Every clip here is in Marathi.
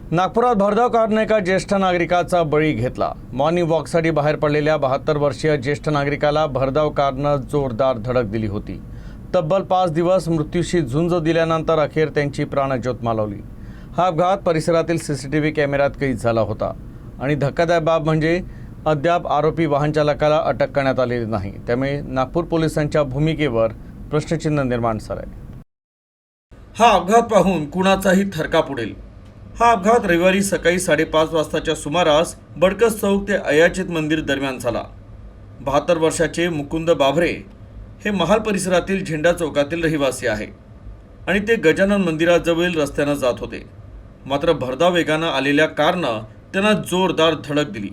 नागपुरात भरधाव कारने एका ज्येष्ठ नागरिकाचा बळी घेतला। मॉर्निंग वॉकसाठी बाहेर पडलेल्या 72 वर्षीय ज्येष्ठ नागरिकाला भरधाव कारनं जोरदार धडक दिली होती। तब्बल 5 दिवस मृत्यूशी झुंज दिल्यानंतर अखेर त्यांची प्राणज्योत मालवली। हा अपघात परिसरातील सीसीटीव्ही कॅमेऱ्यात कैद झाला होता आणि धक्कादायक बाब म्हणजे अद्याप आरोपी वाहन चालकाला अटक करण्यात आलेली नाही। त्यामुळे नागपूर पोलिसांच्या भूमिकेवर प्रश्नचिन्ह निर्माण झाले। हा अपघात पाहून कुणाचाही थरकाप उडेल। हा अपघात रविवारी सकाळी 5:30 वाजताच्या सुमारास बडकस चौक ते अयाचित मंदिर दरम्यान झाला। 72 वर्षाचे मुकुंद बाभरे हे महाल परिसरातील झेंडा चौकातील रहिवासी आहे आणि ते गजानन मंदिराजवळील रस्त्याने जात होते। मात्र भरधाव वेगाने आलेल्या कारनं त्यांना जोरदार धडक दिली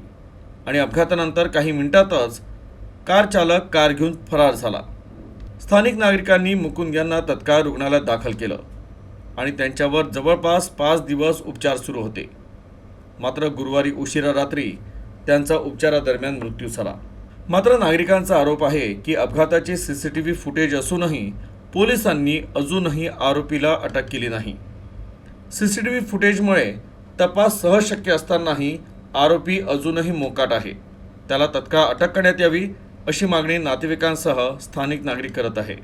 आणि अपघातानंतर काही मिनिटातच कार चालक कार घेऊन फरार झाला। स्थानिक नागरिकांनी मुकुंद यांना तत्काळ रुग्णालयात दाखल केलं आणि त्यांच्यावर जवळपास 5 दिवस उपचार सुरू होते। मात्र गुरुवारी उशिरा रात्री त्यांचा उपचारादरम्यान मृत्यू झाला। मात्र नागरिकांचा आरोप आहे की अपघाताचे सीसीटीव्ही फुटेज असूनही पोलिसांनी अजूनही आरोपीला अटक केली नाही। सीसीटीव्ही फुटेजमुळे तपास सहज शक्य असतानाही आरोपी अजूनही मोकाट आहे। त्याला तत्काळ अटक करण्यात यावी अशी मागणी नातेवाईकांसह स्थानिक नागरिक करत आहे।